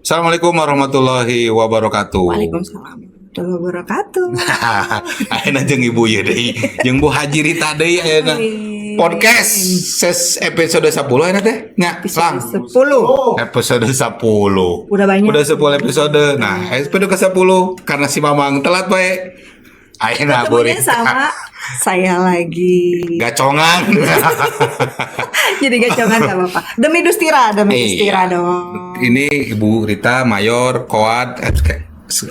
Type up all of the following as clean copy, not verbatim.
Assalamualaikum warahmatullahi wabarakatuh. Waalaikumsalam warahmatullahi wabarakatuh. Ayeuna jeung ibu ye deui, jeung Bu Haji Rita deui ayeuna. Podcast episode 10 ayeuna teh. Nya, lang. 10. Episode 10. Udah banyak. Udah 10 episode. Nah, episode ke-10 karena si Mamang telat bae. Ayeuna Ketemunya beureut. sama saya lagi. Gacongan. Jadi gacongan gak apa-apa. Demi Dustira Iya. dong. Ini Ibu Rita Mayor Koad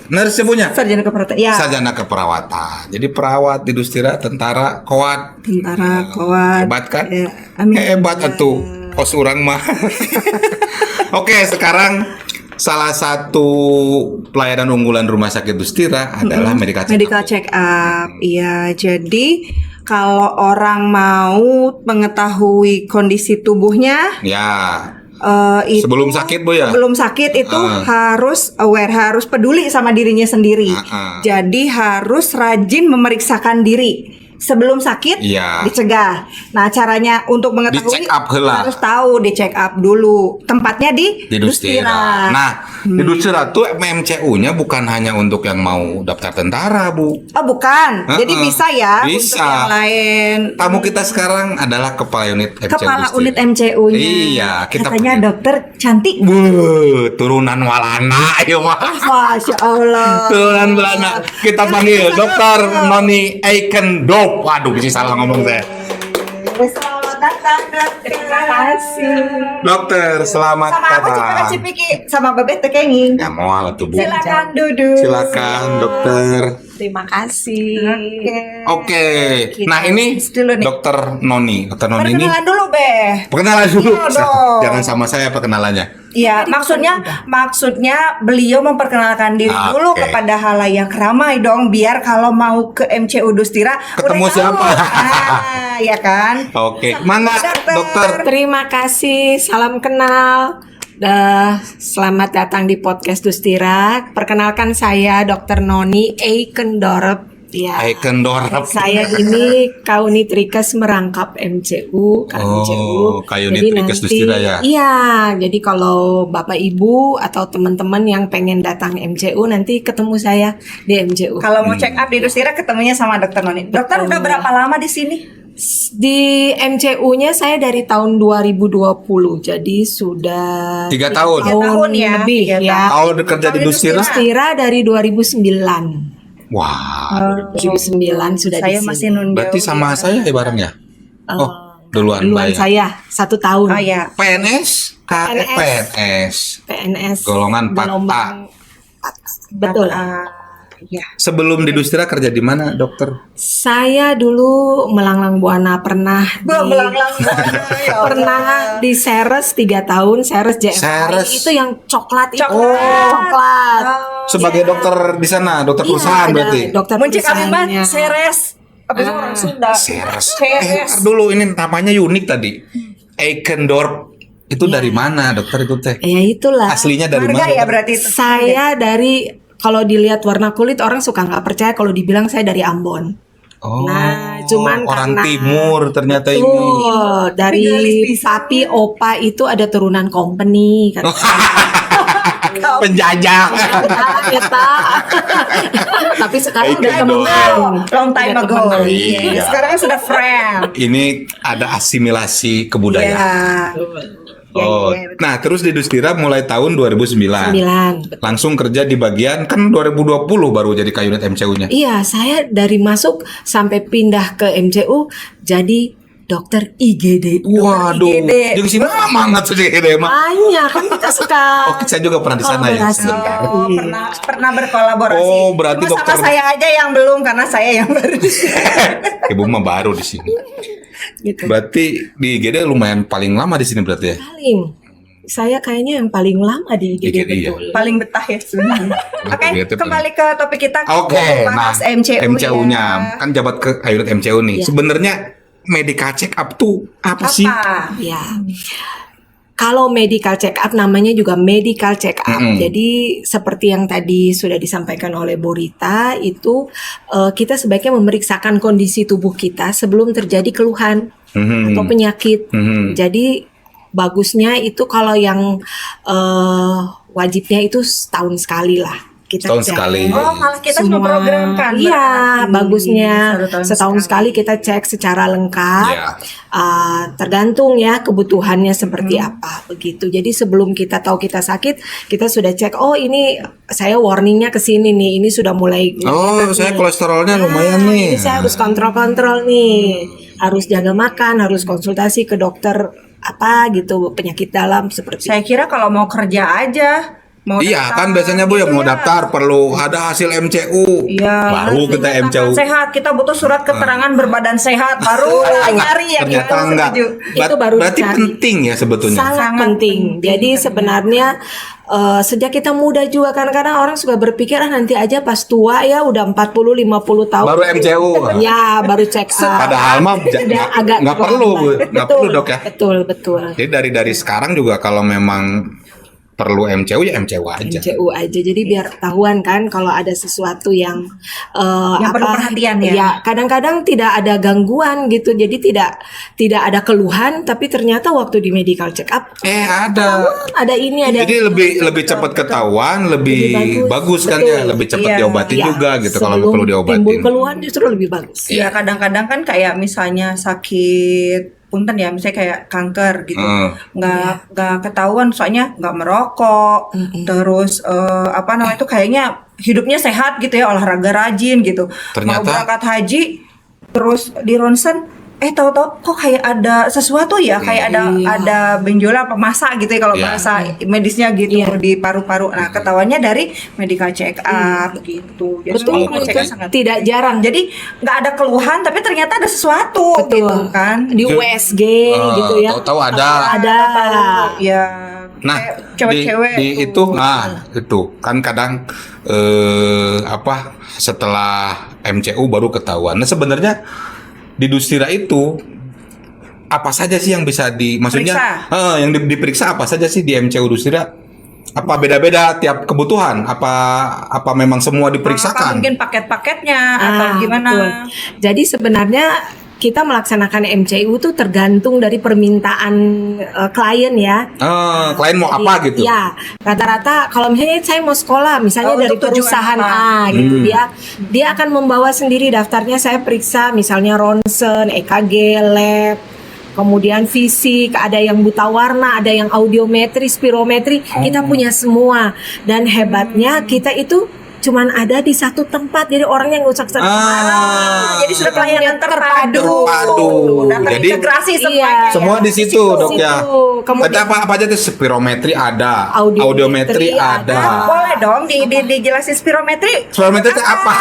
nurse punya Sarjana keperawatan. Ya. sarjana keperawatan. Jadi perawat di Dustira, tentara, Koad. Tentara kuat. Hebat kan? Ya, amin. Hebat atuh. Kos urang mah. Oke, sekarang salah satu pelayanan unggulan Rumah Sakit Dustira adalah medical check-up. Medical check up. Iya, jadi kalau orang mau mengetahui kondisi tubuhnya Ya, itu sebelum sakit Bu ya. Sebelum sakit itu harus aware, harus peduli sama dirinya sendiri. Jadi harus rajin memeriksakan diri. Sebelum sakit Iya. dicegah. Nah, caranya untuk mengetahui Di check up heula. harus tahu, di check up dulu. Tempatnya di Dustira. Nah, di Dustira tuh MCU-nya bukan hanya untuk yang mau daftar tentara, Bu. Oh, bukan. Jadi bisa ya Bisa. untuk yang lain. Tamu kita sekarang adalah kepala unit MCU Kepala Dustira. unit MCU-nya. Iya, kita katanya panggil. dokter cantik. Turunan Walana ya mah. Masya Allah. Turunan Belanda. Kita panggil Dokter Noni Eikendorp. Waduh, bisa salah ngomong saya. Selamat datang, dokter. Terima kasih. Dokter, selamat Sama aku datang. Cipika Cipiki sama Bebek Tekenging. Ya mau tuh Bu. Silakan duduk. Silakan dokter. Terima kasih. Oke. Nah ini Dulu nih. Dokter Noni. Dokter Noni ini Perkenalan dulu, Beh. perkenalan dulu. Iya dong. Jangan sama saya perkenalannya. Iya, maksudnya beliau memperkenalkan diri Oke. dulu kepada halayak ramai dong, biar kalau mau ke MCU Dustira Ketemu udah tahu. siapa? Ah, ya kan? Oke. Mangga dokter. Terima kasih. Salam kenal. Selamat datang di podcast Dustira. Perkenalkan saya Dr. Noni Eikendorp. Ya. Eikendorp. Saya ini Kaunitrikes merangkap MCU, Oh, Kaunitrikes Dustira ya? Iya, jadi kalau Bapak Ibu atau teman-teman yang pengen datang MCU nanti ketemu saya di MCU. Kalau mau check up di Dustira ketemunya sama Dokter Noni. Dokter udah berapa lama di sini? Di MCU-nya saya dari tahun 2020, jadi sudah 3 tahun. 3 tahun ya, lebih 3 ya. Kalau kerja di Dustira? Dustira dari 2009. Wah. 2009 sudah Saya di sini. masih nunda. Berarti sama saya ya barengnya. Oh, duluan bayar. saya 1 tahun. Oh ya. PNS, PNS. PNS. Golongan 4A. Gelombang 4. Betul. Ya. Sebelum di Dustira kerja di mana, dokter? Saya dulu melanglang buana pernah pernah di Ceres 3 tahun, Ceres JFI Ceres. itu yang coklat itu. Coklat. Coklat. Sebagai dokter di sana, dokter perusahaan ada berarti. Dokter Muncik Abimah perusahaannya. Ceres. Apa itu orang Sunda? Ceres. Ceres. Ntar dulu ini namanya unik tadi. Eikendorp. Itu dari mana, dokter itu teh? Ya itulah. Aslinya dari Marga mana? ya berarti itu. Saya dari, kalau dilihat warna kulit orang suka nggak percaya kalau dibilang saya dari Ambon. Oh, Nah, cuman orang karena- timur ternyata ini. Oh, dari papi opa itu ada turunan company kata Penjajah. kita. Tapi sekarang udah Eikendorp. temenan. Long time Udah ago. temenan. Iya. Sekarang sudah friend. Ini ada asimilasi kebudayaan. Oh, iya, betul. nah terus di Dustira mulai tahun 2009. 9. Langsung kerja di bagian kan 2020 baru jadi unit MCU-nya. Iya, saya dari masuk sampai pindah ke MCU jadi dokter IGD. Waduh, IGD. jadi sih banget tuh IGD mah. Banyak kan kita suka. Oh, saya juga pernah di sana ya. kolaborasi. Oh, pernah berkolaborasi. Oh, berarti Cuma sama dokter- saya aja yang belum karena saya yang baru. Ibu mah baru di sini. Gitu. Berarti di IGD lumayan paling lama di sini berarti ya. Paling. Saya kayaknya yang paling lama di IGD, IGD, ya. betul. Paling betah ya sebenarnya. Oke, Gitu, kembali ke topik kita. Oke, nah bahas MCU MCU-nya ya. kan jabat ke unit MCU nih. Iya. Sebenarnya medical check up tuh apa sih? Apa? Ya. Kalau medical check up namanya juga medical check up. Mm-mm. Jadi seperti yang tadi sudah disampaikan oleh Bu Rita itu kita sebaiknya memeriksakan kondisi tubuh kita sebelum terjadi keluhan Mhm. atau penyakit. Mhm. Jadi bagusnya itu kalau yang wajibnya itu setahun sekali lah. Kita Setahun cek. sekali. Oh, malah kita Semua. memprogramkan. Iya, berarti. bagusnya Satu tahun setahun sekali kita cek secara lengkap. Iya. Tergantung ya kebutuhannya seperti apa begitu. Jadi sebelum kita tahu kita sakit, kita sudah cek. Oh ini saya warningnya ke sini nih. Ini sudah mulai. Oh, saya kolesterolnya lumayan nih. Ini saya harus kontrol-kontrol nih. Harus jaga makan, harus konsultasi ke dokter apa gitu penyakit dalam seperti. Saya kira kalau mau kerja aja, mau Iya daftar kan biasanya Bu ya gitu mau daftar perlu ada hasil MCU. Iya. Baru kita MCU. Sehat, kita butuh surat keterangan berbadan sehat, baru nyari yang Ternyata itu enggak. setuju. Itu baru Berarti dicari. penting ya sebetulnya. Sangat Sangat penting. penting Jadi ternyata. sebenarnya sejak kita muda juga kadang-kadang orang suka berpikir nanti aja pas tua ya udah 40-50 tahun. Baru MCU. Ya, baru check up. Padahal mah Udah agak nggak perlu, Bu. terlambat. Nggak perlu, Dok ya. Betul, betul. Jadi dari sekarang juga kalau memang perlu MCU ya MCU aja. MCU aja. Jadi biar tahuan kan kalau ada sesuatu yang Yang perlu perhatian ya. Ya, kadang-kadang tidak ada gangguan gitu. Jadi tidak ada keluhan tapi ternyata waktu di medical check up Ada. ada ini ada Jadi lebih cepat ketahuan, lebih Lebih bagus. bagus kan Betul. ya, lebih cepat Iya. diobatin Ya, juga gitu kalau sebelum perlu timbul diobatin. keluhan justru lebih bagus. Iya, kadang-kadang kan kayak misalnya sakit punten ya, misalnya kayak kanker gitu, nggak ketahuan soalnya nggak merokok, terus apa namanya itu kayaknya hidupnya sehat gitu ya, olahraga rajin gitu. Ternyata- mau berangkat haji, terus di ronsen, tahu-tahu kok kayak ada sesuatu ya, kayak ada benjolan apa masa gitu ya kalau Iya. bahasa medisnya gitu Iya. di paru-paru. Nah, ketahuannya dari medical check up gitu. Jadi Betul, medical check up itu sangat tidak jarang. jadi nggak ada keluhan tapi ternyata ada sesuatu Betul. gitu kan. Di USG gitu ya. Tahu-tahu ada. Ada. Ya. Nah, kayak cewek-cewek di itu, itu kan kadang setelah MCU baru ketahuan. Nah, sebenarnya di Dustira itu apa saja sih yang bisa maksudnya yang diperiksa apa saja sih di MCU Dustira? Apa beda-beda tiap kebutuhan? Apa memang semua apa diperiksakan? mungkin paket-paketnya atau gimana? Betul. Jadi sebenarnya kita melaksanakan MCU itu tergantung dari permintaan klien ya. Klien mau apa gitu? Ya, rata-rata kalau misalnya saya mau sekolah, misalnya dari untuk tujuan perusahaan apa? A gitu, dia akan membawa sendiri daftarnya. Saya periksa misalnya ronsen, EKG, lab, kemudian fisik, ada yang buta warna, ada yang audiometri, spirometri, kita punya semua. Dan hebatnya kita itu cuman ada di satu tempat, jadi orangnya nggak usah kesana Jadi sudah pelayanan terpadu. Data Jadi integrasi semuanya. iya. Semua di situ, Dok ya. Kemudian- Tapi apa aja tuh spirometri ada, Audiometri audiometri ada. ada. Boleh dong dijelasin spirometri. Spirometri itu apa?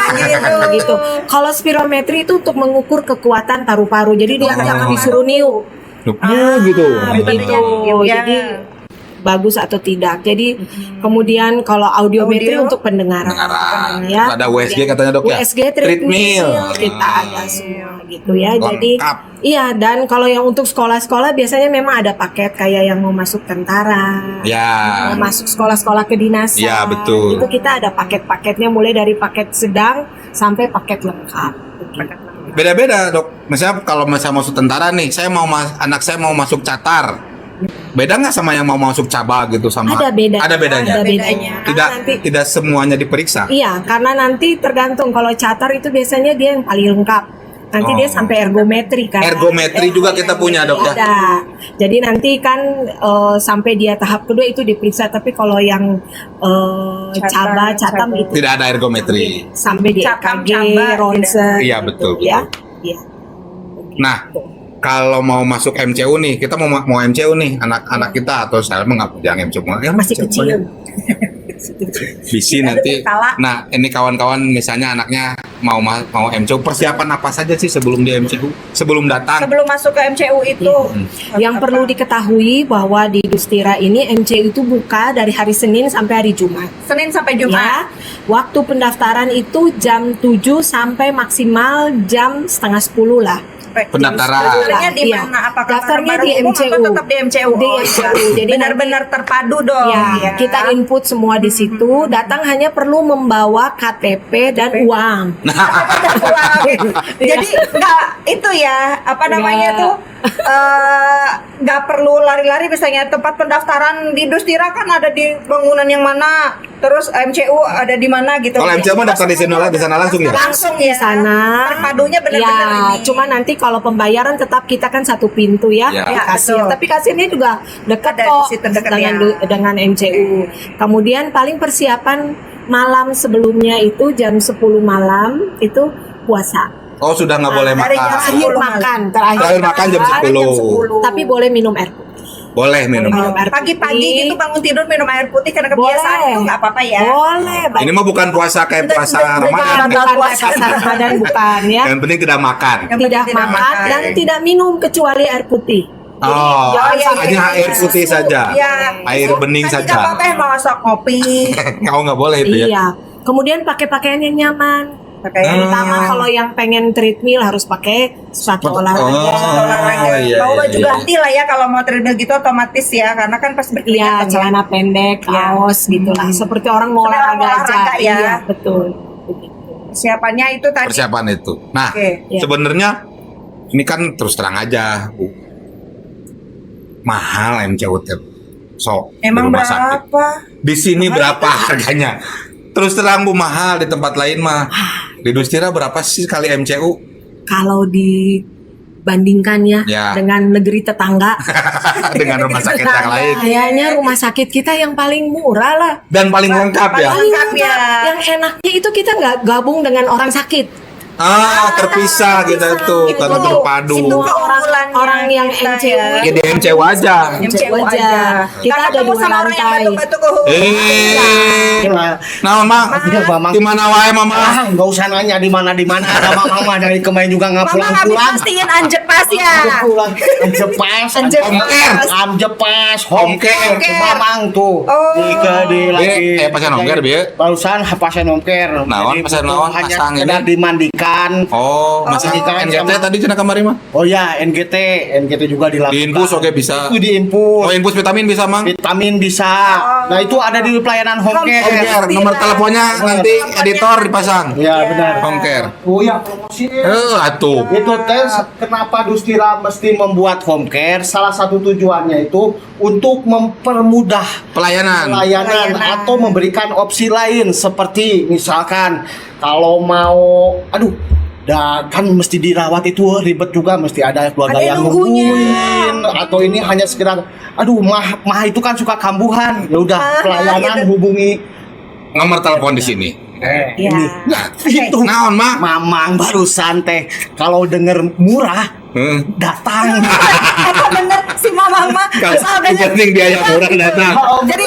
gitu. Kalau spirometri itu untuk mengukur kekuatan paru-paru. Jadi dia akan disuruh niu. Gitu. Begitu. Ya. Jadi bagus atau tidak. Jadi kemudian kalau audiometri Audio. untuk pendengaran. Pendengaran. Ya. Ada USG katanya, Dok ya? USG treadmill kita ada semua gitu ya. Jadi Lengkap. iya, dan kalau yang untuk sekolah-sekolah biasanya memang ada paket kayak yang mau masuk tentara. Ya. Mau masuk sekolah-sekolah kedinasan. Ya, betul. Itu kita ada paket-paketnya mulai dari paket sedang sampai paket lengkap. Beda-beda, Dok. Misalnya kalau misalnya masuk tentara nih, anak saya mau masuk catar. Beda nggak sama yang mau masuk caba gitu sama? Ada beda. Ada bedanya. Ada bedanya. Tidak Karena nanti tidak semuanya diperiksa. iya, karena nanti tergantung kalau catar itu biasanya dia yang paling lengkap. Nanti dia sampai ergometri kan. Ergometri juga kita punya, Dok ya. Ada. Jadi nanti kan sampai dia tahap kedua itu diperiksa. Tapi kalau yang catam itu Tidak ada ergometri. sampai di Cakam, EKG, camba, ronsen. Iya, betul, Ya. betul. Iya. Nah, kalau mau masuk MCU nih, kita mau MCU nih, anak-anak kita atau saya mengapa jangan MCU, ya Masih MCU kecil. aja. Visi nanti. Nah, ini kawan-kawan misalnya anaknya mau MCU, persiapan apa saja sih sebelum di MCU? Sebelum datang? Sebelum masuk ke MCU itu Yang perlu diketahui bahwa di Dustira ini MCU itu buka dari hari Senin sampai hari Jumat. Senin sampai Jumat. Ya, waktu pendaftaran itu jam 7 sampai maksimal jam setengah 10 lah. Pendaftaran. Daftarnya di Iya. mana? Apakah Daftarnya barang di umum MCU. atau tetap di MCU? Di Oh, MCU. iya. Jadi benar-benar terpadu dong. Ya, kita input semua di situ. Datang hanya perlu membawa KTP dan uang. Jadi nggak itu ya apa namanya Nggak. tuh nggak perlu lari-lari misalnya tempat pendaftaran di Dustira kan ada di bangunan yang mana, terus MCU ada di mana gitu. Kalau MCU mah daftar di sana langsung ya? Langsung Di ya. sana. Terpadunya benar-benar Ya, ini. cuma nanti kalau pembayaran tetap kita kan satu pintu ya, Ya. di Ya, kasir. betul. Tapi kasirnya juga dekat Ada di kok situ dekat, dengan ya. dengan MCU. Kemudian paling persiapan malam sebelumnya itu jam 10 malam itu puasa. Oh, sudah nggak boleh dari makan. jam Terakhir 10 makan, Terakhir makan jam 10. Tapi boleh minum air putih. Boleh minum. Minum air Pagi-pagi putih. gitu bangun tidur minum air putih karena kebiasaan Boleh. itu nggak apa-apa ya. Boleh. Ini mah bukan puasa kayak puasa Ramadan. Bukan puasa Ramadan bukan ya. Yang penting tidak makan. Yang penting Tidak makan dan tidak minum kecuali air putih. Oh, iya, hanya iya, air iya. putih saja. Iya. Air bening Kan saja. nggak apa-apa ya masak kopi. Kau nggak boleh itu ya. Iya. Kemudian pakai pakaian yang nyaman. Pakai Terutama kalau yang pengen treadmill harus pakai sepatu olahraga. Oh, iya, Bawa baju iya. ganti lah ya kalau mau treadmill gitu otomatis ya karena kan pas Iya, berkeringat kan ya. celana pendek, kaos gitulah. Seperti orang mau Seperti orang olahraga aja. olahraga ya. Iya, betul. Siapannya itu tadi. Persiapan itu. Nah, Oke. Iya. sebenarnya ini kan terus terang aja, Bu. Mahal MCU teh. Sok di Emang rumah sakit. berapa? Di sini berapa harganya? Terus terang Bu, mahal. Di tempat lain mah. Di Dustira berapa sih sekali MCU? Kalau dibandingkan ya, Ya. dengan negeri tetangga, Dengan rumah sakit yang lain. kayaknya rumah sakit kita yang paling murah lah. Dan paling lengkap ya. Paling lengkap ya. Yang enaknya itu kita nggak gabung dengan orang sakit. Terpisah kita tuh kan Itu berpadu. keunggulannya Orang yang kita MCU. ya. Ya di MCU aja. MCU aja. aja. Kita Karena ada ketemu dua sama orang yang lantai. batu-batu ke hulu. Nah, Mama, Iya, Mamang. di mana wae Mama? Nggak usah nanya di mana ada Mamang mah dari kemarin juga nggak Mama nggak pulang-pulang. pastiin anjepas ya. Pulang Anjepas, Anjepas, Homecare. Mamang tuh. Oh. Di lagi. Pasien homecare, Bi? Barusan pasien homecare. Naon, Jadi pasien butuh naon, hanya pasang sekedar ini? dimandikan. Oh, masa NGT tadi cenah kamari mah? Oh ya, NGT juga dilakukan. Diinfus oke bisa. Itu diinfus. Oh, infus vitamin bisa, Mang? Vitamin bisa. Nah, itu ada di pelayanan home care. Homecare, nomor teleponnya nanti editor dipasang. Ya, benar. Homecare. Oh ya, promosi. Atuh. Itu tes kenapa Dustira mesti membuat home care? Salah satu tujuannya itu untuk mempermudah Pelayanan. pelayanan atau memberikan opsi lain seperti misalkan kalau mau kan mesti dirawat itu ribet juga, mesti ada keluarga Ada yang nunggunya. nungguin atau ini hanya sekedar mah itu kan suka kambuhan, ya udah pelayanan hubungi Nomor telepon di sini. ini. Nah, Itu naon, Mak? Mamang barusan teh kalau denger murah datang. Apa bener si Mama mah Kalau asal denger penting biaya murah datang. jadi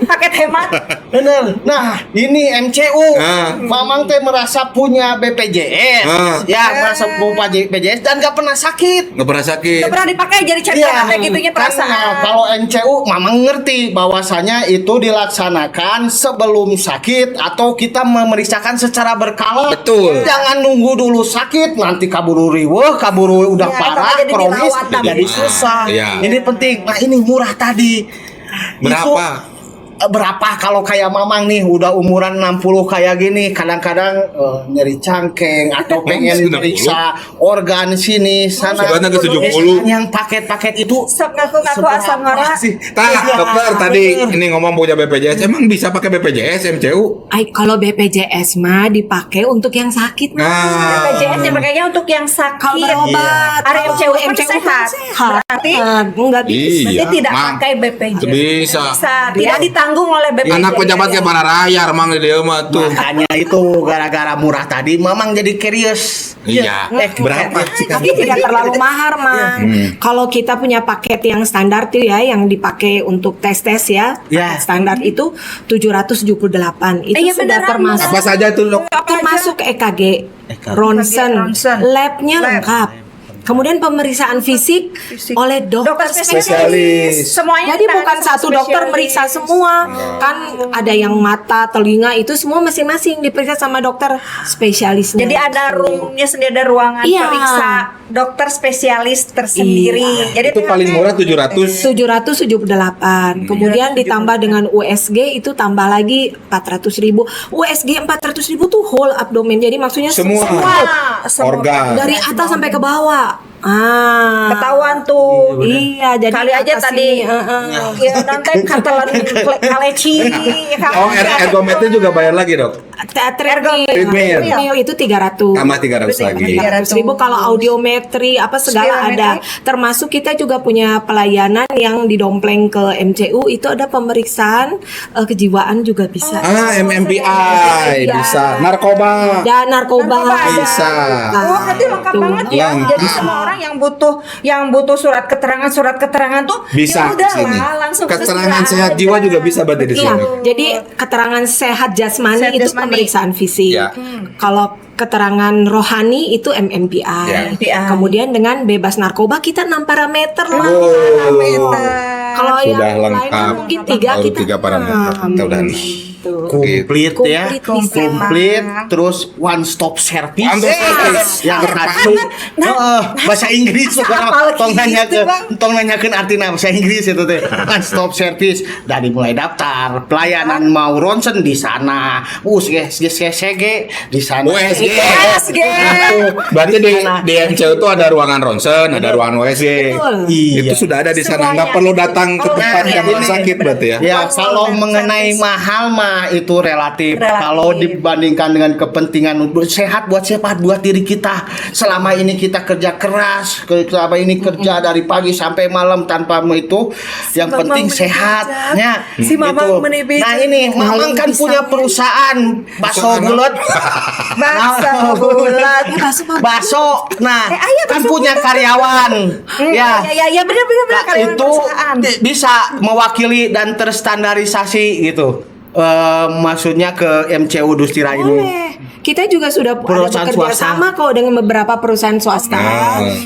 paket hemat. Bener. Nah, ini MCU. Ah. Mamang teh merasa punya BPJS. Ya, merasa punya BPJS dan gak pernah sakit. Nggak pernah sakit. Gak pernah dipakai jadi ceceran kayak gitunya Kan, perasaan. kalau MCU Mamang ngerti bahwasanya itu dilaksanakan sebelum sakit atau kita memeriksakan secara berkala. Betul. Jangan nunggu dulu sakit nanti kaburu riweuh, kaburu udah Ya, parah, atau jadi kronis dirawat tapi. jadi susah. Iya. Ini penting. Nah, ini murah tadi. Berapa? Berapa kalau kayak Mamang nih udah umuran 60 kayak gini kadang-kadang nyeri cangkeng atau pengen 60? meriksa organ sini sana. Sebenarnya ke 70. Yang paket-paket itu Sok ngaku-ngaku asam seberapa ngora. sih? Dokter tadi ini ngomong punya BPJS, emang bisa pakai BPJS MCU? Kalau BPJS mah dipakai untuk yang sakit. Nah, BPJS dipakainya untuk yang sakit. Kalau berobat, Ada kalau MCU kan MCU sehat. sehat. Berarti Enggak bisa. Iya. berarti tidak Mang. pakai BPJS. Bisa. Tidak ditambah ditanggung oleh BPJS. Anak pejabat kayak para raya mang dia mah tuh. Makanya itu gara-gara murah tadi mamang jadi curious. Iya. Berapa sih kan? Tapi tidak terlalu mahal mah. Kalau kita punya paket yang standar tuh ya, yang dipakai untuk tes ya, Ya. paket standar itu 778. Itu Iya, sudah beneran, termasuk Apa saja tuh dok? termasuk EKG, ronsen, ronsen. labnya Lab. lengkap. Kemudian pemeriksaan fisik oleh dokter spesialis. Semuanya Jadi kita bukan ada satu sama dokter spesialis. meriksa semua. Kan ada yang mata, telinga itu semua masing-masing diperiksa sama dokter spesialisnya. Jadi ada roomnya sendiri, ada ruangan Iya. periksa dokter spesialis tersendiri. Jadi Itu paling murah 700. 778. Kemudian ditambah dengan USG itu tambah lagi 400.000. USG 400.000 tuh whole abdomen. Jadi maksudnya Semua. Organ. dari atas sampai ke bawah. Ketahuan tuh. Iya, jadi Kali aja atas tadi sini, ya nanti kantelan kaleci. Oh, ergometri juga bayar lagi dok. treadmill itu 300. Tambah 300 lagi. 300.000. Kalau audiometri apa segala ada. Termasuk kita juga punya pelayanan yang didompleng ke MCU itu ada pemeriksaan kejiwaan juga bisa. MMPI bisa. Narkoba. Dan narkoba Bisa. Oh, berarti lengkap Tuh. banget ya. Lengkap. Jadi semua orang yang butuh surat keterangan tuh Bisa ya udah sini. lah, langsung ke Keterangan sini sehat aja. jiwa juga bisa berarti di Iya, sini. jadi keterangan sehat jasmani Sehat itu jasmani. pemeriksaan fisik. Ya. Kalau keterangan rohani itu MMPI. Ya. MMPI. Kemudian dengan bebas narkoba kita 6 parameter lah. Kalau yang Sudah lain lengkap. mungkin 3 Baru kita 3 parameter. Kita udah Komplit ya. Komplit. Komplit terus one stop service. One stop service. Yang tadi bahasa Inggris tong nanyakeun artina bahasa Inggris itu teh. One stop service dari mulai daftar, pelayanan mau ronsen di sana, USG di sana. USG. USG. Berarti di MCU itu ada ruangan ronsen, ada ruangan USG. Betul. Iya. Itu sudah ada di sana. Semuanya. Nggak perlu datang ke tempat iya, yang iya. sakit berarti ya. Ya, kalau mengenai mahal mah itu relatif. Relatif. Kalau dibandingkan dengan kepentingan untuk sehat buat diri kita. Selama ini kita kerja keras, selama ini kerja dari pagi sampai malam tanpa itu, yang Mamang penting menipis sehatnya. Si Mamang Gitu. menipis. Nah ini, Mamang kan punya perusahaan bakso bulat. Bakso bulat. Bakso. Nah, ayah kan bakso punya karyawan. Ya. Ya benar Nah, karyawan itu perusahaan. bisa mewakili dan terstandarisasi gitu. Maksudnya ke MCU Dustira ini. Boleh. Kita juga sudah ada Perusahaan bekerja swasta. sama kok dengan beberapa perusahaan swasta.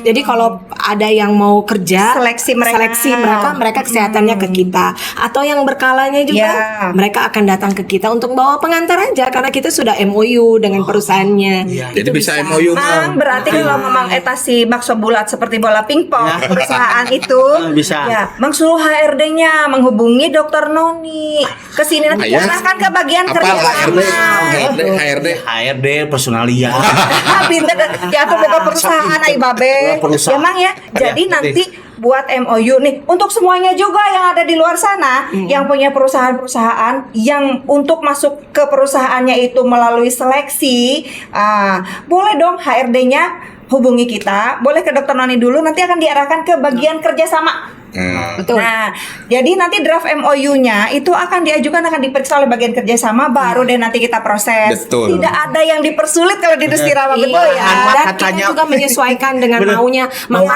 Jadi kalau ada yang mau kerja, Seleksi mereka kesehatannya ke kita. Atau yang berkalanya juga, Ya. mereka akan datang ke kita untuk bawa pengantar aja karena kita sudah MOU dengan perusahaannya. Jadi bisa MOU Mang, berarti kalau memang eta si bakso bulat seperti bola pingpong perusahaan itu Bisa. ya, Mang suruh HRD-nya menghubungi Dokter Noni ke sini nanti Ayah. diarahkan ke bagian Apa kerja HRD? HRD personalia. Pinter ya aku buka perusahaan ay babe. Perusahaan. Ya Mang ya. Jadi nanti buat MOU nih untuk semuanya juga yang ada di luar sana yang punya perusahaan-perusahaan yang untuk masuk ke perusahaannya itu melalui seleksi, boleh dong HRD-nya hubungi kita, boleh ke Dokter Noni dulu, nanti akan diarahkan ke bagian kerjasama. Betul. Nah, jadi nanti draft MOU-nya itu akan diajukan, akan diperiksa oleh bagian kerjasama, baru deh nanti kita proses. Betul. Tidak ada yang dipersulit kalau di Dustira, betul ya. Dan Katanya- kita juga menyesuaikan dengan maunya. Mama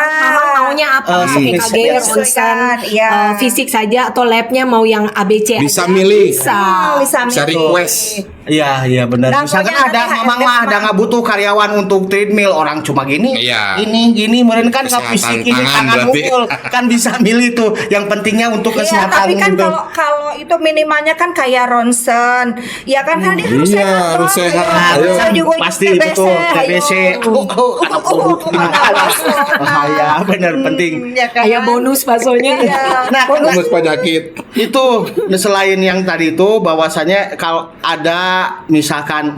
maunya apa? EKG, ronsen, menyesuaikan, iya. fisik saja atau labnya mau yang ABC Bisa aja? milih. Bisa. Bisa request. Iya benar. Nah, Misalkan pokoknya ada nanti mamang HRD mah ada nggak butuh karyawan untuk treadmill, orang cuma gini, Iya. gini, meren kan nggak Kesehatan fisik ini tangan tangan berarti. mukul, kan bisa milih tuh. Yang pentingnya untuk Iya, kesehatan tapi kan gitu. kalau itu minimalnya kan kayak ronsen, ya kan dia harus Iya, sehat. harus dong. sehat. Ya. Ayo. Saya juga Pasti TBC, betul TBC. ayo. Bahaya, benar penting. Ya kan? Kayak bonus baksonya. Iya. Nah, Bonus penyakit. itu selain yang tadi itu bahwasanya kalau ada misalkan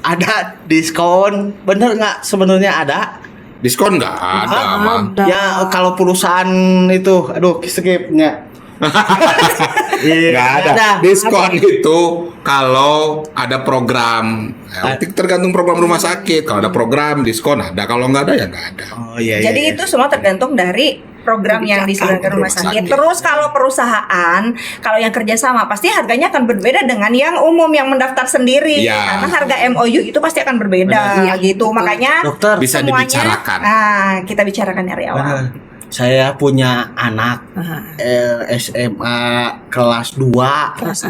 ada diskon, bener nggak sebenarnya ada? Diskon nggak ada, Mang. Ada. Ya kalau perusahaan itu, aduh skipnya. Nggak ada. Diskon itu kalau ada program. Tergantung program rumah sakit. Kalau ada program diskon ada. Kalau nggak ada ya nggak ada. Oh iya. Jadi itu semua tergantung dari program yang diselenggarakan rumah sakit. Terus kalau perusahaan, kalau yang kerjasama pasti harganya akan berbeda dengan yang umum yang mendaftar sendiri. Ya. Karena harga MOU itu pasti akan berbeda gitu. Makanya Dokter bisa semuanya, dibicarakan. Nah, kita bicarakan dari awal. benar. Saya punya anak SMA kelas 2. Kelas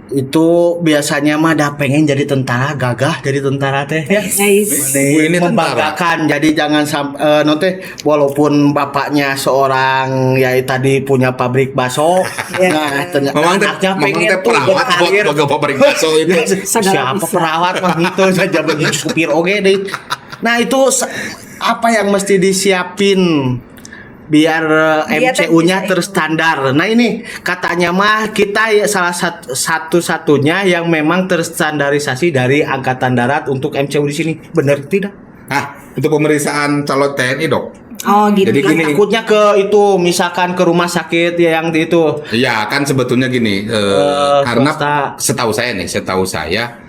Itu biasanya mah dah pengen jadi tentara, gagah jadi tentara teh ya. Nice. Ini tentara. Membanggakan. Jadi jangan sampai walaupun bapaknya seorang ya tadi punya pabrik bakso, nah ternyata anaknya pengen tuh perawat berkarir. buat pabrik bakso itu. Siapa perawat mah gitu saja begitu supir oge deh. Nah itu apa yang mesti disiapin biar MCU-nya terstandar. Nah ini katanya mah kita ya salah satu-satunya yang memang terstandarisasi dari Angkatan Darat untuk MCU di sini. Benar tidak? Untuk pemeriksaan calon TNI, Dok. Oh gitu. Jadi gini, Takutnya ke itu misalkan ke rumah sakit yang di itu. iya kan sebetulnya gini, karena swasta. setahu saya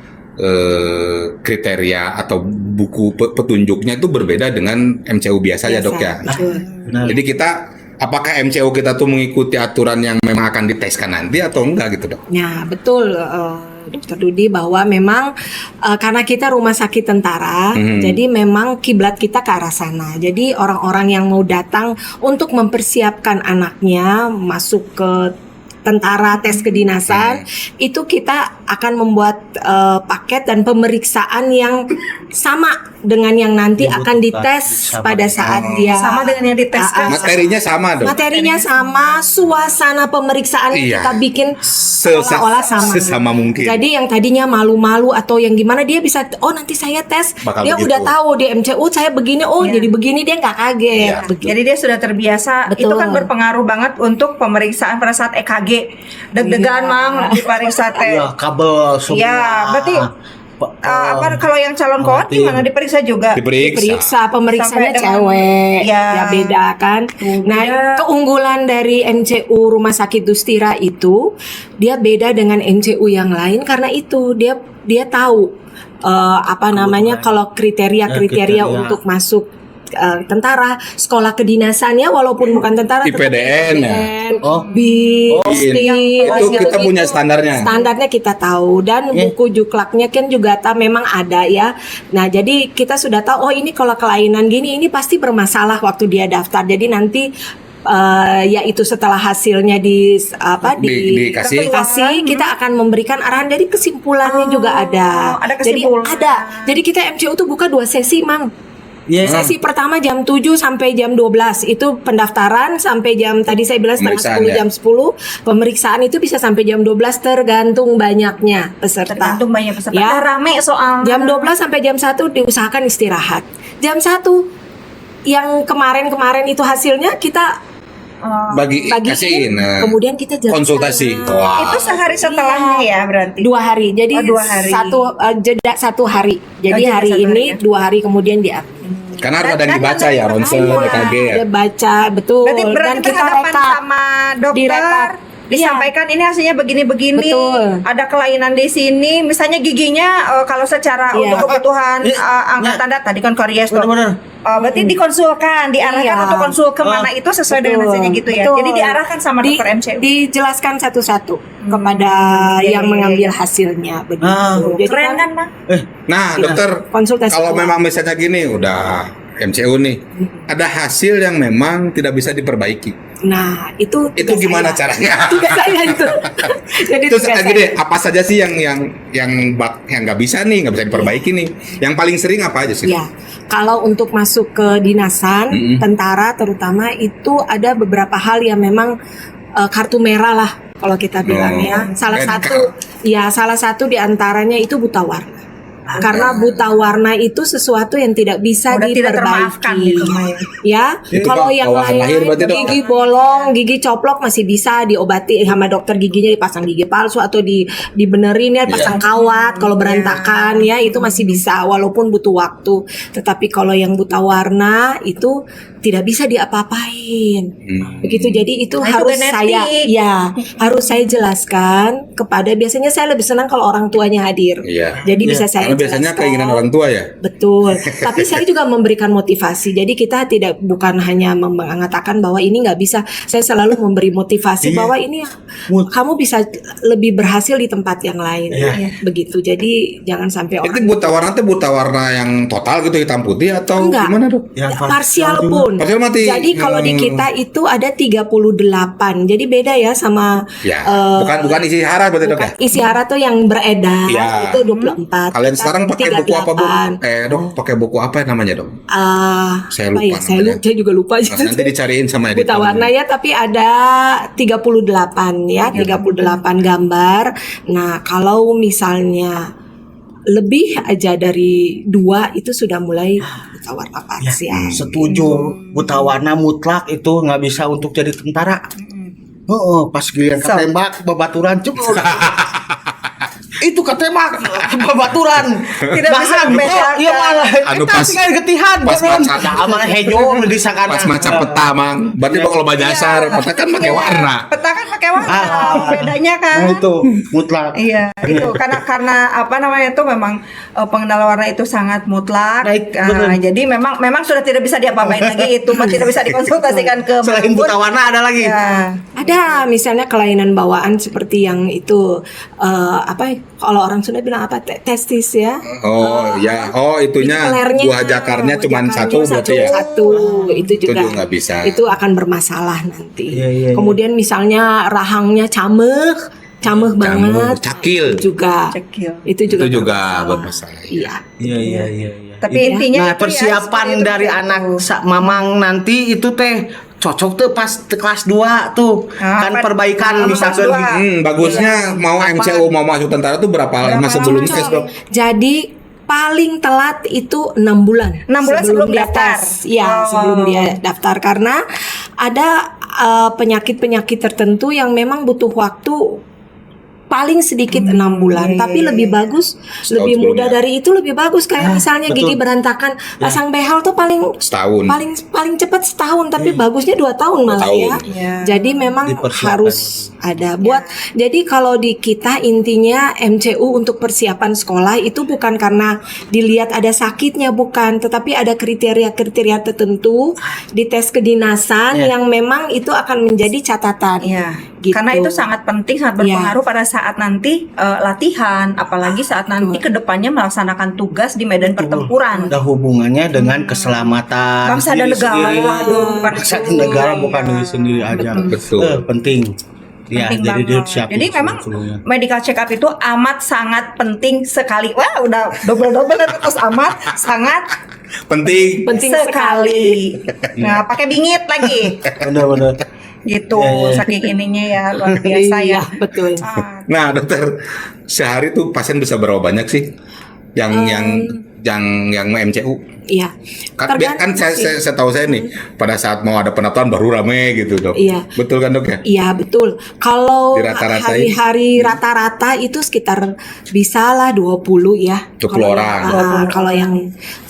kriteria atau buku petunjuknya itu berbeda dengan MCU biasa ya, Dok ya. Benar. Jadi kita apakah MCU kita tuh mengikuti aturan yang memang akan diteskan nanti atau enggak gitu, Dok? Ya betul, Dr. Dudi, bahwa memang karena kita rumah sakit tentara, jadi memang kiblat kita ke arah sana. Jadi orang-orang yang mau datang untuk mempersiapkan anaknya masuk ke tentara tes kedinasan, itu kita akan membuat paket dan pemeriksaan yang sama dengan yang nanti akan dites pada saat dia Sama dengan yang diteskan. Materinya sama, Dok. materinya sama, suasana pemeriksaan Iya. kita bikin seolah-olah sama. Sesama mungkin. Jadi yang tadinya malu-malu atau yang gimana dia bisa, oh nanti saya tes, Bakal dia begitu. udah tahu di MCU saya begini, jadi begini, dia nggak kaget. Iya. Begitu. Jadi dia sudah terbiasa. Betul. Itu kan berpengaruh banget untuk pemeriksaan pada saat EKG. Deg-degan, Mang, diperiksa teh. Ya kabel semua. Iya, berarti apa kalau yang calon koat gimana diperiksa juga? Diperiksa, pemeriksanya Sampai dengan- cewek, Ya. ya beda kan. Nah, keunggulan dari MCU Rumah Sakit Dustira itu dia beda dengan MCU yang lain karena itu dia tahu apa namanya kalau kriteria kriteria. untuk masuk tentara, sekolah kedinasannya walaupun bukan tentara, IPDN ya. Oh. BIS, Itu kita punya standarnya. Standarnya kita tahu dan buku juklaknya kan juga memang ada ya. Nah, jadi kita sudah tahu ini kalau kelainan gini ini pasti bermasalah waktu dia daftar. Jadi nanti yaitu setelah hasilnya dikasih, kita akan memberikan arahan dari kesimpulannya juga ada. ada Jadi kesimpulan. Jadi kita MCU tuh buka 2 sesi, Mang. Sesi pertama jam 7 sampai jam 12 itu pendaftaran sampai jam tadi saya bilang setengah 10 jam 10. Pemeriksaan itu bisa sampai jam 12 tergantung banyaknya peserta. Tergantung banyak peserta. Ya. Rame soal. Jam 12 sampai jam 1 diusahakan istirahat. Jam 1 yang kemarin-kemarin itu hasilnya kita Bagiin. kemudian kita Konsultasi. Wah. Itu sehari setelahnya ya berarti. 2 hari. Jadi 2 hari. jeda 1 hari. Jadi jeda hari 1 ini hari ya. 2 hari kemudian diambil. Karena harus ada yang dibaca ya, ronsen, EKG ya. Dia baca betul Berarti dan kita berhadapan rekap. sama dokter. Direkap. Disampaikan ini hasilnya begini-begini. Betul. Ada kelainan di sini. Misalnya giginya kalau secara Iya. untuk kebutuhan angkatan darat tadi kan karies tuh. Benar-benar. Berarti dikonsulkan, diarahkan Iya. untuk konsul kemana itu sesuai dengan hasilnya gitu ya. Betul. Jadi diarahkan sama dokter MCU. Dijelaskan satu-satu kepada yang mengambil hasilnya begitu. Jadi Keren kan, Bang? Nah, dokter, konsultasi kalau awal. memang misalnya gini, udah MCU nih, ada hasil yang memang tidak bisa diperbaiki. Nah, itu tugas gimana saya. caranya? Tugas saya itu. Jadi Terus tugas gini, saya. apa saja sih yang nggak bisa nih, nggak bisa diperbaiki nih? Yang paling sering apa aja sih? Ya, kalau untuk masuk ke dinasan, tentara terutama itu ada beberapa hal yang memang kartu merah lah kalau kita bilang ya. Salah satu diantaranya itu buta warna. Karena buta warna itu sesuatu yang tidak bisa Udah tidak diperbaiki. termaafkan gitu, Maya. Ya, Itu kalau yang bawaan lahir lain berarti, Dok? gigi bolong, gigi coplok masih bisa diobati sama dokter giginya, dipasang gigi palsu atau dibenerin ya, pasang kawat kalau berantakan ya, itu masih bisa walaupun butuh waktu. Tetapi kalau yang buta warna itu tidak bisa diapa-apain. Begitu. Jadi itu Nah, itu harus genetik. harus saya jelaskan kepada, biasanya saya lebih senang kalau orang tuanya hadir. Iya. Jadi bisa saya Karena biasanya jelaskan. keinginan orang tua ya. Betul. Tapi saya juga memberikan motivasi. Jadi kita bukan hanya mengatakan bahwa ini nggak bisa. Saya selalu memberi motivasi bahwa ini kamu bisa lebih berhasil di tempat yang lain. Begitu. Jadi jangan sampai Itu buta warna yang total gitu, hitam putih atau Enggak. gimana dok? Yang parsial pun. Parsial mati. Jadi kalau di kita itu ada 38. Jadi beda ya sama Ya, bukan isi hara berarti dok ya? isi hara tuh yang beredar Ya. itu 24. Kalian sekarang pakai buku apa bu? 38. Dok, pakai buku apa namanya dok? Saya Apa lupa ya? Saya namanya. juga lupa. Nanti dicariin sama editor. Buta warna ya, tapi ada 38 ya, 38 gambar. Nah, kalau misalnya lebih aja dari 2 itu sudah mulai buta warna parsial. Setuju, buta warna mutlak itu nggak bisa untuk jadi tentara. Oh, pas giliran ketembak babaturan cepet. Itu ketembak babaturan. Tidak bisa membedakan. Iya malah. Anu Kita pas- tinggal getihan. pas maca- amal hejo di sakana. Pas macam peta mang, berarti kalau dasar peta kan pakai warna. Peta kan pakai warna. Bedanya kan. Nah, itu mutlak. Iya, itu karena apa namanya itu memang pengendalian warna itu sangat mutlak. Baik, Nah, betul. jadi memang sudah tidak bisa diapa-apain lagi itu, tidak bisa dikonsultasikan ke Selain manapun. buta warna ada lagi. Ya. Ada misalnya kelainan bawaan seperti yang itu kalau orang Sunda bilang apa, testis ya. Oh ya, itunya Kelernya, buah jakarnya cuma satu berarti ya. Satu itu juga juga nggak bisa. Itu akan bermasalah nanti. Iya. Kemudian misalnya rahangnya cameh banget. cakil. Itu juga. Cekil. Itu juga bermasalah. Iya. Iya. Tapi Iya. intinya Nah, itu ya, persiapan seperti itu. dari anak mamang nanti itu teh cocok tuh pas kelas 2 tuh. Kan apa- perbaikan apa misalkan kelas 2? Bagusnya mau MCU mau masuk tentara tuh berapa lama sebelum tes dok? Jadi paling telat itu 6 bulan. 6 bulan sebelum dia daftar? tes. Iya, Oh. sebelum dia daftar, karena ada penyakit-penyakit tertentu yang memang butuh waktu paling sedikit 6 bulan, tapi lebih bagus, lebih sebelumnya. mudah dari itu lebih bagus. Kayak misalnya betul. gigi berantakan, pasang behel tuh paling Setahun. paling cepat setahun, tapi bagusnya 2 tahun malah tahun. ya. Iya. Jadi memang Dipersiapkan. harus ada buat. Jadi kalau di kita intinya MCU untuk persiapan sekolah itu bukan karena dilihat ada sakitnya, bukan, tetapi ada kriteria-kriteria tertentu di tes kedinasan yang memang itu akan menjadi catatan. Iya, Gitu. karena itu sangat penting, sangat berpengaruh pada saat nanti latihan, apalagi saat nanti kedepannya melaksanakan tugas di medan pertempuran. ada hubungannya dengan keselamatan Bangsa dan diri negara, sendiri. bukan Bangsa dan itu. negara bukan diri sendiri aja. Betul. Penting. Ya, Penting jadi banget. disiapin Jadi memang seluruhnya. medical check up itu amat sangat penting sekali. Wah, udah double terus amat sangat Penting. Penting sekali. Nah, pakai bingit lagi. Benar-benar. Gitu, saking ininya ya luar biasa ya. Iya, betul. Nah dokter, sehari tuh pasien bisa berapa banyak sih yang MCU? Iya. Kan saya tahu saya nih pada saat mau ada pendaftaran baru rame gitu dok. Iya. Betul kan dok ya? Iya betul. Kalau Dirata-ratain. hari-hari rata-rata itu sekitar bisa lah 20 ya. 20 Kalau orang. kalau yang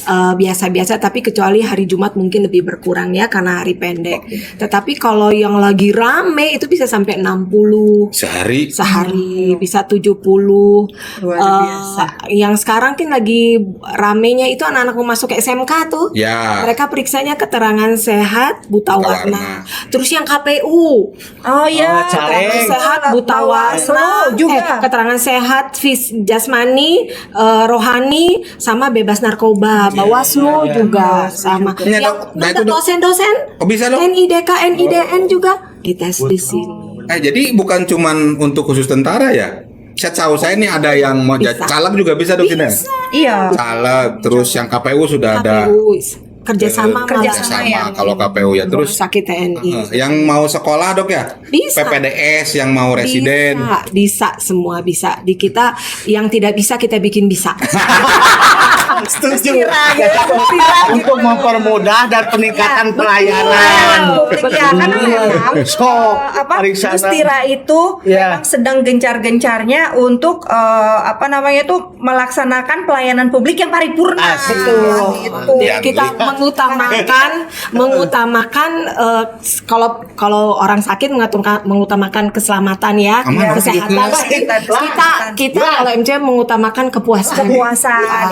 biasa-biasa, tapi kecuali hari Jumat mungkin lebih berkurang ya karena hari pendek. Tetapi kalau yang lagi rame itu bisa sampai 60 Sehari. sehari, bisa 70. Luar biasa. Yang sekarang kan lagi ramenya itu anak-anak mau masuk SMK tuh. Ya. Mereka periksanya keterangan sehat, buta warna. Terus yang KPU, Oh iya, caleg. keterangan sehat, buta warna, juga. keterangan sehat, jasmani, rohani, sama bebas narkoba. Bawaslu juga sama. Iya, Yang Dok. Nah, itu, Dok. dosen-dosen, Oh, bisa, Dok? NIDK, NIDN juga dites di sini. Jadi bukan cuman untuk khusus tentara ya? Saya tahu saya ini ada yang mau Bisa. caleg juga bisa dok ini. Iya. Caleg, terus yang KPU sudah ada KPU kerjasama kerjasama malah. ya. kalau KPU ya. Terus Terus sakit TNI. yang mau sekolah dok ya? Bisa. PPDS yang mau residen. Bisa semua bisa. Di kita yang tidak bisa kita bikin bisa. Setuju. Mustira gitu. Untuk mempermudah dan peningkatan pelayanan. Pelayanan publik ya, karena memang So, periksa Mustira itu Ya. memang sedang gencar-gencarnya untuk melaksanakan pelayanan publik yang paripurna. Betul. Gitu. Ya. Kita mengutamakan kalau orang sakit mengutamakan keselamatan ya, Aman, kesehatan. Kita kalau MC mengutamakan kepuasan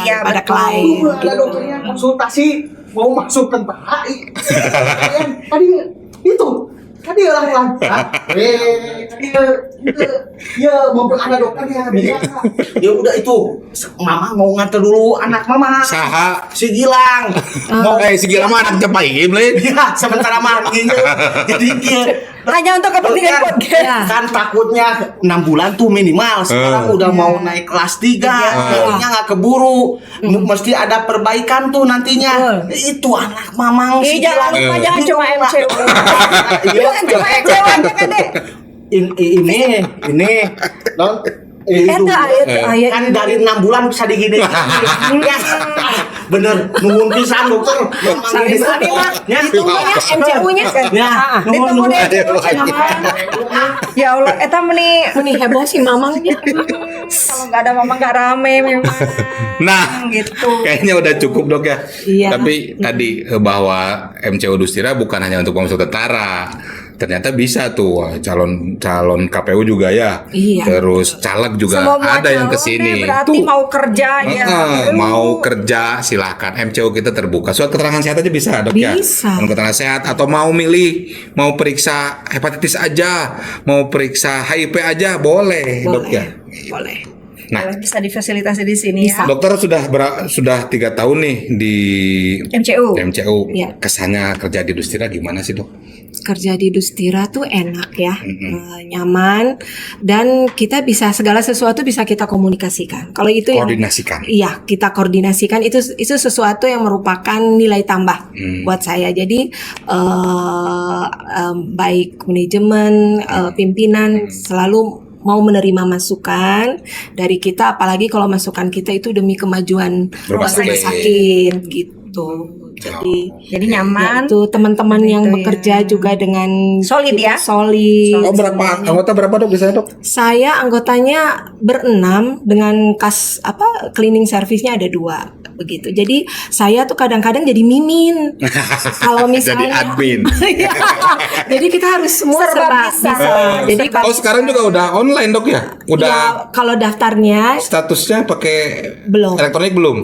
Ya, pada betul. klien. Ada dokternya konsultasi mau masuk ke HI. Tadi itu tadi orang ya mau ada dokternya bisa. Ya udah itu mama mau nganter dulu anak mama Saha si Gilang mau si Gilang mah anak Jepaim lain. ya sementara manggil jadi dia Hanya untuk kepentingan dokter, podcast. kan takutnya 6 bulan tuh minimal sekarang udah mau naik kelas 3 kayaknya nggak keburu mesti ada perbaikan tuh nantinya itu anak mamang si Jangan Gilang lupa jangan cuma MCU. Jangan cuma MCU aja kan deh. ini non Ayat kan dari 6 bulan bisa digini bener nuhun pisan dokter Sari-sari mah ditunggunya MCU-nya ya ditunggu deh. Ya Allah, eta meni heboh si mamangnya. kalau nggak ada mama nggak rame memang. Nah, Gitu. kayaknya udah cukup dok ya. Iya. Tapi tadi bahwa MCU Dustira bukan hanya untuk masuk tentara. Ternyata bisa tuh calon KPU juga ya. Iya. Terus caleg juga Semua ada yang calon kesini. deh, berarti mau kerja ya. Mau kerja silahkan MCU kita terbuka. Surat keterangan sehat aja bisa dok ya. Bisa. Surat keterangan sehat atau mau milih mau periksa hepatitis aja, mau periksa HIV aja boleh dok ya. Boleh. Nah, Bisa difasilitasi di sini ya. dokter sudah 3 tahun nih di MCU. Iya. Kesannya kerja di Dustira gimana sih dok? Kerja di Dustira tuh enak ya, nyaman, dan kita bisa segala sesuatu bisa kita komunikasikan. Kalau itu Koordinasikan. iya, kita koordinasikan itu sesuatu yang merupakan nilai tambah buat saya. Jadi baik manajemen, pimpinan selalu mau menerima masukan dari kita, apalagi kalau masukan kita itu demi kemajuan Rumah rumah sakit. sakit gitu. Jadi nyaman. itu teman-teman yang Gitu ya. bekerja juga dengan Solid kita ya? solid. Oh anggota berapa dok biasanya dok? Saya anggotanya berenam dengan cleaning service-nya ada 2 begitu. Jadi saya tuh kadang-kadang jadi mimin. Kalau misalnya Jadi admin. Iya. Jadi kita harus semua Serba serba bisa. bisa. Jadi Oh sekarang juga udah online dok ya? Udah ya, kalau daftarnya statusnya pakai Belum. elektronik belum?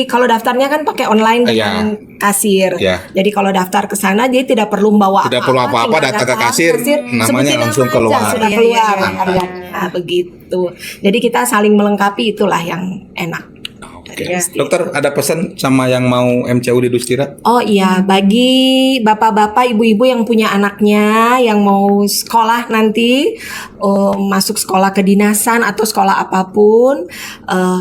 kalau daftarnya kan pakai online dengan kasir. Iya. Jadi kalau daftar ke sana dia tidak perlu membawa Tidak perlu apa-apa, tinggal datang ke datang kasir, namanya sebutin langsung nama keluar. aja, sudah Iya, keluar iya, iya. harganya begitu. Jadi kita saling melengkapi, itulah yang enak. Oke. Dokter ada pesan sama yang mau MCU di Dustira? Oh iya, bagi bapak-bapak, ibu-ibu yang punya anaknya yang mau sekolah nanti, masuk sekolah kedinasan atau sekolah apapun,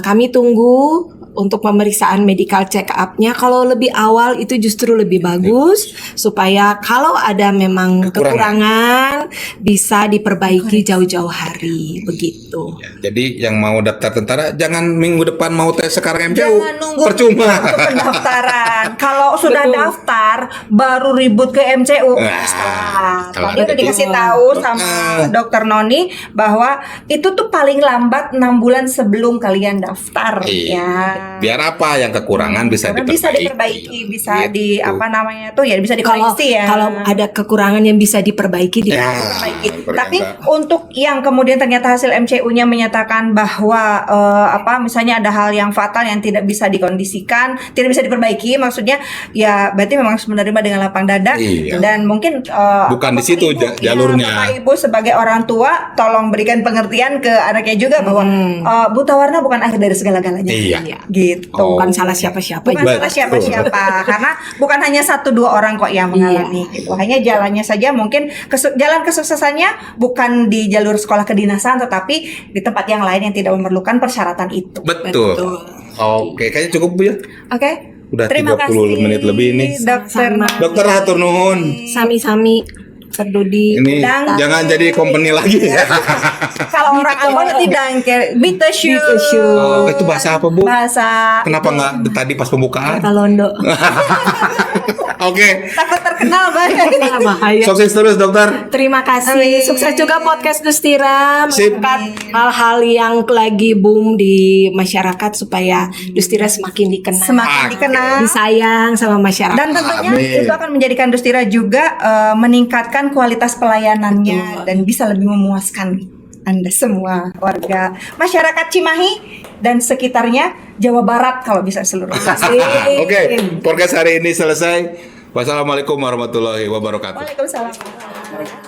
kami tunggu untuk pemeriksaan medical check up-nya. Kalau lebih awal itu justru lebih bagus, supaya kalau ada memang kekurangan bisa diperbaiki jauh-jauh hari, begitu. Jadi yang mau daftar tentara jangan minggu depan mau tes sekarang MCU. Jangan nunggu Percuma. untuk pendaftaran. Kalau sudah daftar baru ribut ke MCU. Tadi udah dikasih tahu sama Dokter Noni bahwa itu tuh paling lambat 6 bulan sebelum kalian daftar Iya. ya. Biar apa yang kekurangan bisa Karena diperbaiki. bisa di Gitu. bisa Kalau dikoreksi ya. kalau ada kekurangan yang bisa diperbaiki, Ya, Baik. berkata. Tapi untuk yang kemudian ternyata hasil MCU-nya menyatakan bahwa misalnya ada hal yang fatal yang tidak bisa dikondisikan, tidak bisa diperbaiki, maksudnya ya berarti memang harus menerima dengan lapang dada. Iya. Dan mungkin Bukan di Bapak situ Ibu, jalurnya. Bapak Ibu sebagai orang tua tolong berikan pengertian ke anaknya juga bahwa buta warna bukan akhir dari segala-galanya. Iya. Gitu. Oh. bukan salah siapa-siapa Bukan juga. salah siapa-siapa karena bukan hanya 1-2 orang kok yang mengalami gitu. Hanya jalannya saja mungkin jalan kesuksesannya bukan di jalur sekolah kedinasan tetapi di tempat yang lain yang tidak memerlukan persyaratan itu. Betul. Oke, kayaknya cukup Bu ya. Oke. Udah Terima 30 kasih, menit lebih ini. Dokter. Sama. Dokter hatur nuhun. Sami-sami. Dr. Dodi. Ini jangan jadi company lagi ya. Kalau orang Ambon itu dangke bitashu. Oh, itu bahasa apa, Bu? Bahasa Kenapa nggak tadi pas pembukaan? Kalondo. Oke. takut terkenal banget. Bahaya. Sukses terus, dokter. Terima kasih. Amin. Sukses juga podcast Dustira Sip. mengangkat hal-hal yang lagi boom di masyarakat supaya Dustira semakin dikenal, Semakin Oke. dikenal. disayang sama masyarakat. Dan tentunya Amin. itu akan menjadikan Dustira juga meningkatkan kualitas pelayanannya dan bisa lebih memuaskan Anda semua warga masyarakat Cimahi dan sekitarnya Jawa Barat kalau bisa seluruh. Oke, podcast hari ini selesai. Wassalamualaikum warahmatullahi wabarakatuh. Waalaikumsalam.